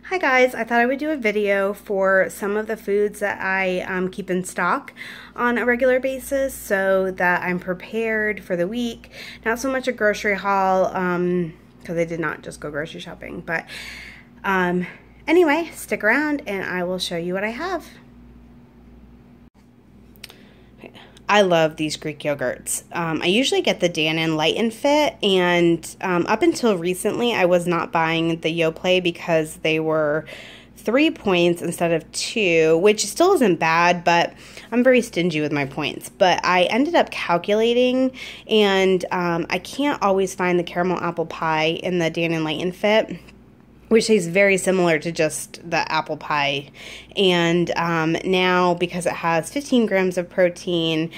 Hi guys, I thought I would do a video for some of the foods that I keep in stock on a regular basis so that I'm prepared for the week. Not so much a grocery haul because I did not just go grocery shopping, but anyway, stick around and I will show you what I have. I love these Greek yogurts. I usually get the Dannon Light and Fit, and up until recently I was not buying the Yoplait because they were 3 points instead of 2, which still isn't bad, but I'm very stingy with my points. But I ended up calculating, and I can't always find the caramel apple pie in the Dannon Light and Fit, which tastes very similar to just the apple pie. And now, because it has 15 grams of protein,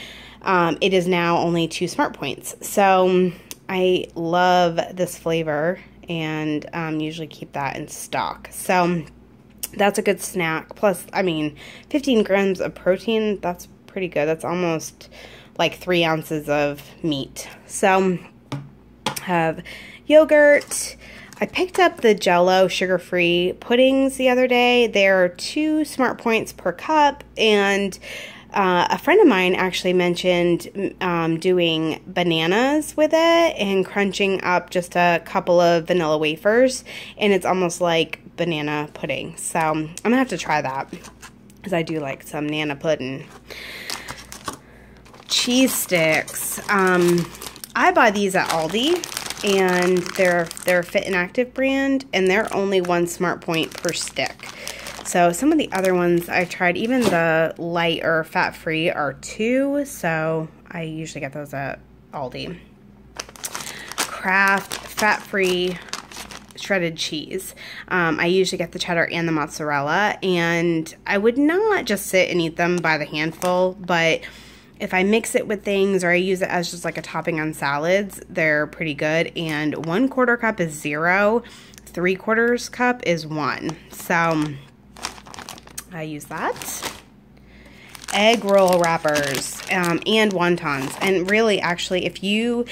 it is now only 2 smart points. So I love this flavor and usually keep that in stock. So that's a good snack. Plus, I mean, 15 grams of protein, that's pretty good. That's almost like 3 ounces of meat. So have yogurt. I picked up the Jell-O sugar-free puddings the other day. They're 2 smart points per cup, and a friend of mine actually mentioned doing bananas with it and crunching up just a couple of vanilla wafers, and it's almost like banana pudding. So I'm gonna have to try that because I do like some nana pudding. Cheese sticks. I buy these at Aldi. And they're Fit and Active brand, and they're only 1 smart point per stick. So some of the other ones I've tried, even the light or fat free, are 2. So I usually get those at Aldi. Kraft fat free shredded cheese. I usually get the cheddar and the mozzarella, and I would not just sit and eat them by the handful, but if I mix it with things or I use it as just like a topping on salads, they're pretty good. And 1/4 cup is 0, 3/4 cup is 1. So I use that. Egg roll wrappers and wontons. And really, actually, if you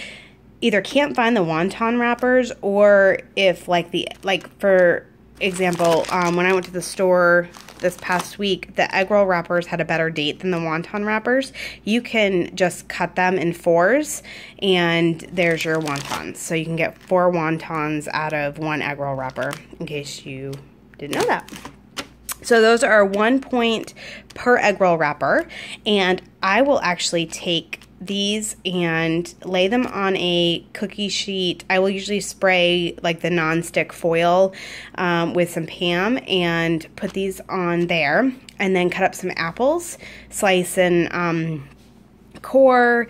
either can't find the wonton wrappers, or if for example, when I went to the store this past week, the egg roll wrappers had a better date than the wonton wrappers. You can just cut them in 4s, and there's your wontons. So you can get 4 wontons out of 1 egg roll wrapper, in case you didn't know that. So those are 1 point per egg roll wrapper, and I will actually take these and lay them on a cookie sheet. I will usually spray like the non-stick foil with some Pam and put these on there, and then cut up some apples, slice and core,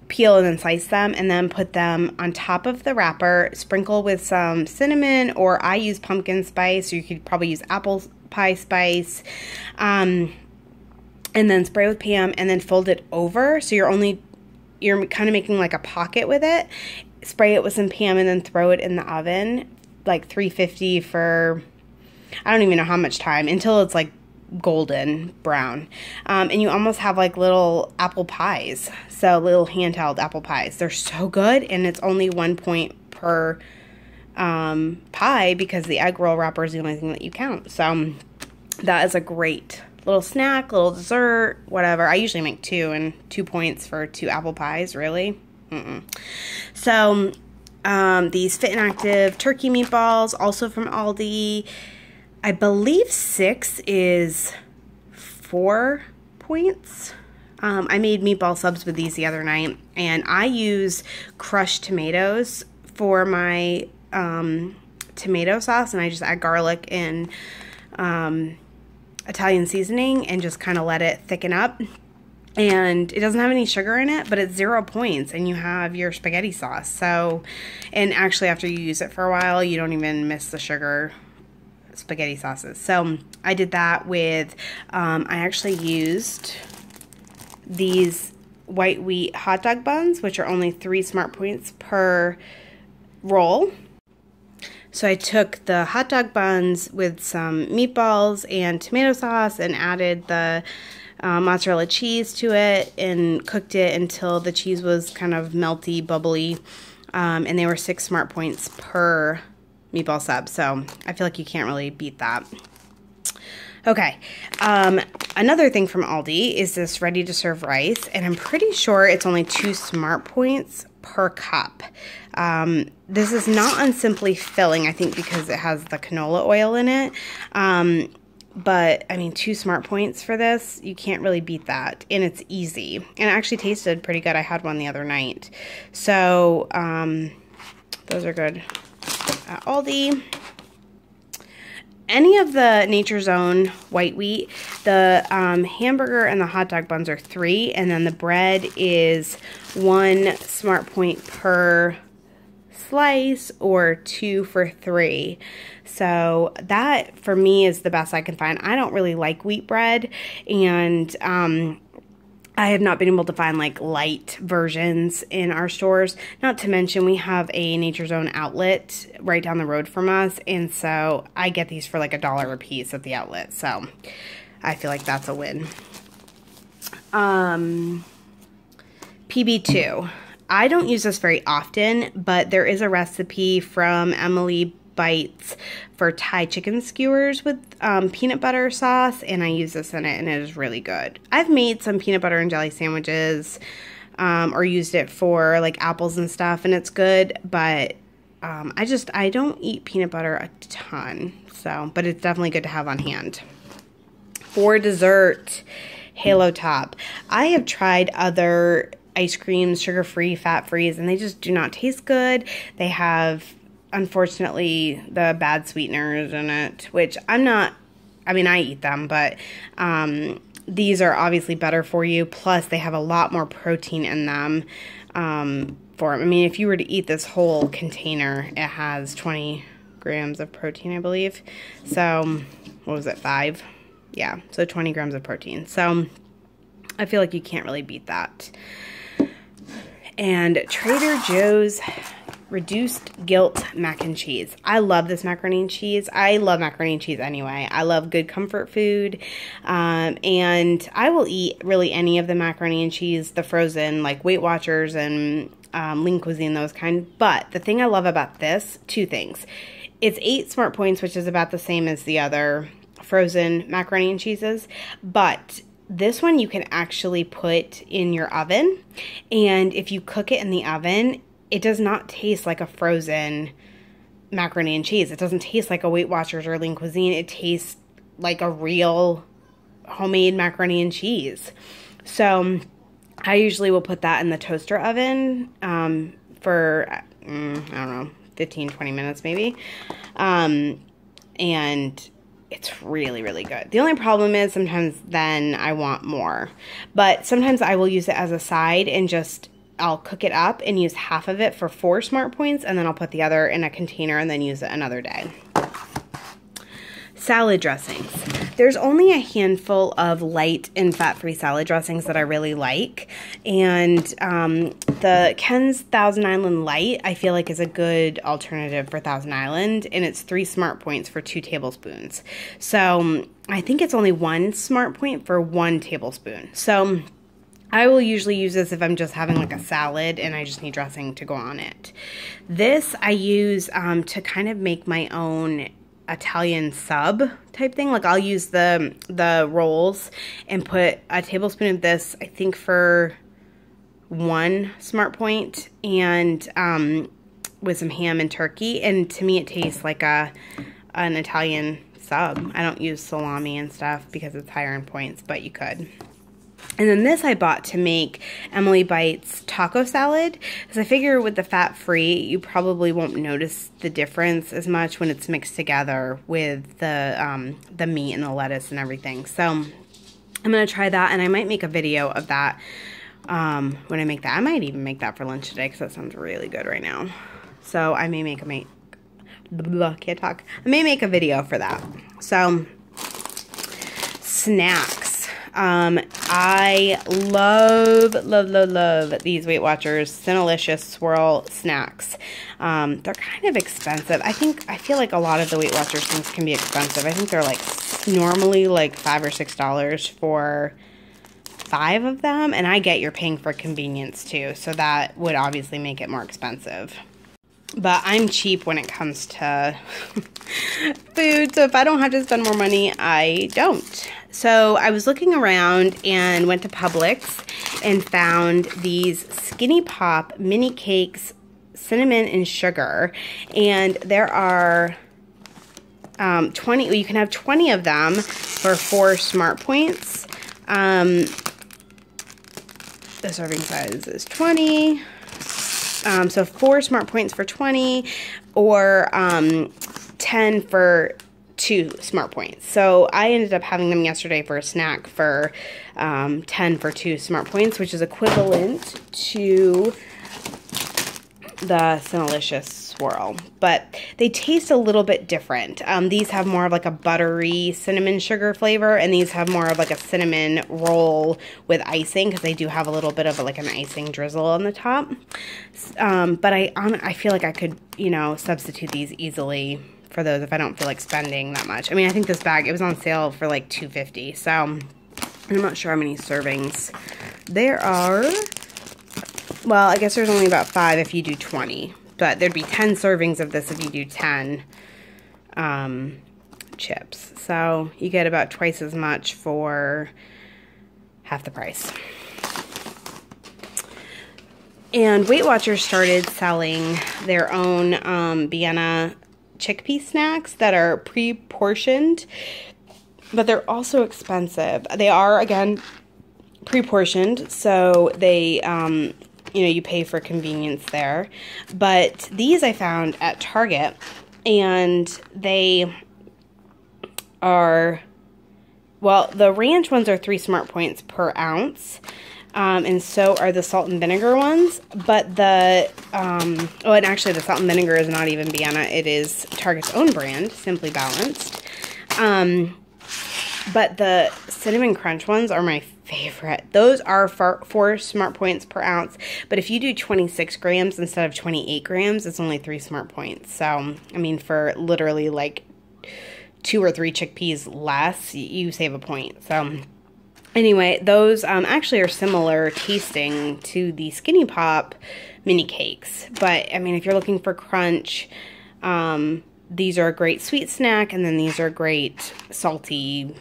peel and then slice them, and then put them on top of the wrapper, sprinkle with some cinnamon, or I use pumpkin spice, or you could probably use apple pie spice, and then spray with Pam, and then fold it over, so you're kind of making like a pocket with it. Spray it with some Pam and then throw it in the oven, like 350 for, I don't even know how much time, until it's like golden brown. And you almost have like little apple pies. So little handheld apple pies. They're so good, and it's only 1 point per pie because the egg roll wrapper is the only thing that you count. So that is a great little snack, little dessert, whatever. I usually make 2, and 2 points for 2 apple pies, really. So these Fit and Active turkey meatballs, also from Aldi. I believe 6 is 4 points. I made meatball subs with these the other night, and I use crushed tomatoes for my tomato sauce, and I just add garlic and Italian seasoning and just kind of let it thicken up. And it doesn't have any sugar in it, but it's 0 points, and you have your spaghetti sauce. So, and actually after you use it for a while, you don't even miss the sugar spaghetti sauces. So I did that with, I actually used these white wheat hot dog buns, which are only 3 smart points per roll. So I took the hot dog buns with some meatballs and tomato sauce and added the mozzarella cheese to it and cooked it until the cheese was kind of melty, bubbly, and they were 6 smart points per meatball sub. So I feel like you can't really beat that. Okay, another thing from Aldi is this ready-to-serve rice, and I'm pretty sure it's only 2 smart points per cup. This is not on Simply filling, I think because it has the canola oil in it. But, I mean, 2 smart points for this, you can't really beat that, and it's easy. And it actually tasted pretty good. I had one the other night. So, those are good at Aldi. Any of the Nature's Own white wheat, the hamburger and the hot dog buns are 3, and then the bread is 1 smart point per slice or 2 for 3. So that for me is the best I can find. I don't really like wheat bread, and I have not been able to find like light versions in our stores. Not to mention we have a Nature's Own outlet right down the road from us, and so I get these for like $1 a piece at the outlet. So I feel like that's a win. PB2. I don't use this very often, but there is a recipe from Emily Bites for Thai chicken skewers with peanut butter sauce, and I use this in it, and it is really good. I've made some peanut butter and jelly sandwiches or used it for like apples and stuff, and it's good, but I don't eat peanut butter a ton, so, but it's definitely good to have on hand. For dessert, Halo Top. I have tried other ice creams, sugar-free, fat-free, and they just do not taste good. They have, unfortunately, the bad sweeteners in it, which I eat them, but these are obviously better for you. Plus, they have a lot more protein in them. If you were to eat this whole container, it has 20 grams of protein, I believe. So, what was it, 5? Yeah, so 20 grams of protein. So, I feel like you can't really beat that. And Trader Joe's Reduced Guilt Mac and Cheese. I love this macaroni and cheese. I love macaroni and cheese anyway. I love good comfort food. And I will eat really any of the macaroni and cheese, the frozen, like Weight Watchers and Lean Cuisine, those kind. But the thing I love about this, 2 things. It's 8 smart points, which is about the same as the other frozen macaroni and cheeses. But this one you can actually put in your oven, and if you cook it in the oven, it does not taste like a frozen macaroni and cheese. It doesn't taste like a Weight Watchers or Lean Cuisine. It tastes like a real homemade macaroni and cheese. So I usually will put that in the toaster oven for, I don't know, 15, 20 minutes maybe. And it's really, really good. The only problem is sometimes then I want more. But sometimes I will use it as a side and I'll cook it up and use half of it for 4 smart points, and then I'll put the other in a container and then use it another day. Salad dressings. There's only a handful of light and fat-free salad dressings that I really like, and the Ken's Thousand Island Light I feel like is a good alternative for Thousand Island, and it's 3 smart points for 2 tablespoons. So I think it's only 1 smart point for 1 tablespoon. So I will usually use this if I'm just having like a salad and I just need dressing to go on it. This I use to kind of make my own Italian sub type thing. Like I'll use the rolls and put a tablespoon of this, I think, for 1 smart point, and with some ham and turkey, and to me it tastes like an Italian sub. I don't use salami and stuff because it's higher in points, but you could. And then this I bought to make Emily Bites taco salad, because I figure with the fat-free, you probably won't notice the difference as much when it's mixed together with the meat and the lettuce and everything. So I'm going to try that, and I might make a video of that when I make that. I might even make that for lunch today, because that sounds really good right now. So I may can't talk. I may make a video for that. So snacks. I love these Weight Watchers Cinnalicious Swirl snacks. They're kind of expensive. I feel like a lot of the Weight Watchers things can be expensive. I think they're like normally like $5 or $6 for 5 of them, and I get you're paying for convenience too, so that would obviously make it more expensive. But I'm cheap when it comes to food, so if I don't have to spend more money, I don't. So I was looking around and went to Publix and found these Skinny Pop mini cakes, cinnamon and sugar, and there are 20, you can have 20 of them for 4 Smart Points. The serving size is 20. So 4 Smart Points for 20, or 10 for 2 Smart Points. So I ended up having them yesterday for a snack for 10 for 2 Smart Points, which is equivalent to the Cinnalicious swirl, but they taste a little bit different. These have more of like a buttery cinnamon sugar flavor, and these have more of like a cinnamon roll with icing, because they do have a little bit of like an icing drizzle on the top. But I feel like I could, you know, substitute these easily for those if I don't feel like spending that much. I mean, I think this bag, it was on sale for like $2.50, so I'm not sure how many servings there are. Well, I guess there's only about 5 if you do 20. But there'd be 10 servings of this if you do 10 chips. So you get about twice as much for half the price. And Weight Watchers started selling their own Vienna chickpea snacks that are pre-portioned, but they're also expensive. They are, again, pre-portioned, so they... you know, you pay for convenience there. But these I found at Target, and they are, well, the ranch ones are 3 Smart Points per ounce, and so are the salt and vinegar ones. But the, oh, and actually the salt and vinegar is not even Vienna. It is Target's own brand, Simply Balanced. But the Cinnamon Crunch ones are my favorite. Those are 4 Smart Points per ounce, but if you do 26 grams instead of 28 grams, it's only 3 Smart Points. So, I mean, for literally like 2 or 3 chickpeas less, you save a point. So, anyway, those actually are similar tasting to the Skinny Pop mini cakes. But, I mean, if you're looking for crunch, these are a great sweet snack, and then these are great salty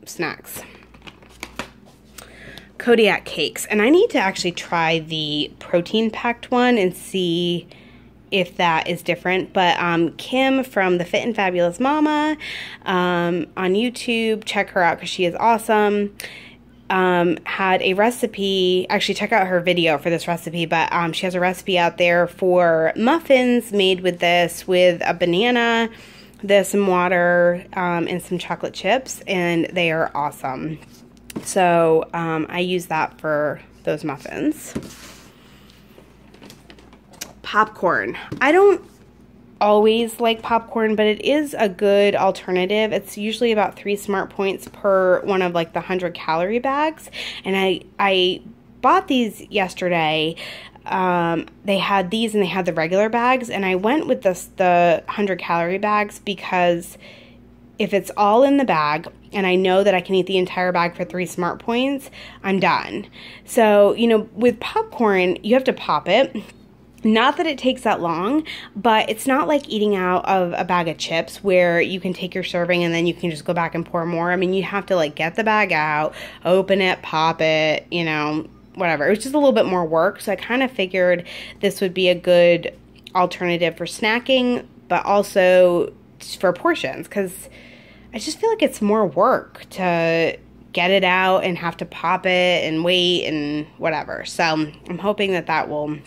snacks. Kodiak cakes, and I need to actually try the protein packed one and see if that is different. But Kim from the Fit and Fabulous Mama on YouTube, check her out because she is awesome. Had a recipe, actually check out her video for this recipe, but she has a recipe out there for muffins made with this, with a banana, some water, and some chocolate chips, and they are awesome. So I use that for those muffins. Popcorn. I don't always like popcorn, but it is a good alternative. It's usually about 3 Smart Points per one of like the 100-calorie bags, and I bought these yesterday. They had these and they had the regular bags, and I went with the 100-calorie bags because if it's all in the bag and I know that I can eat the entire bag for 3 Smart Points, I'm done. So, you know, with popcorn, you have to pop it. Not that it takes that long, but it's not like eating out of a bag of chips where you can take your serving and then you can just go back and pour more. I mean, you have to like get the bag out, open it, pop it, you know, whatever. It was just a little bit more work, so I kind of figured this would be a good alternative for snacking, but also for portions, because I just feel like it's more work to get it out and have to pop it and wait and whatever. So I'm hoping that that will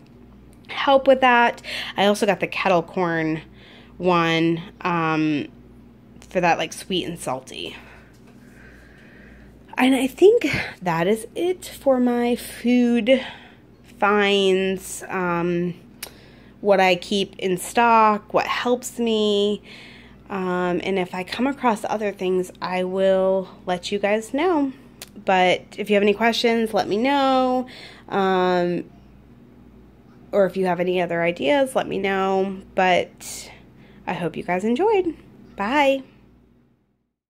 help with that. I also got the kettle corn one for that like sweet and salty. And I think that is it for my food finds, what I keep in stock, what helps me, and if I come across other things, I will let you guys know. But if you have any questions, let me know, or if you have any other ideas, let me know. But I hope you guys enjoyed. Bye.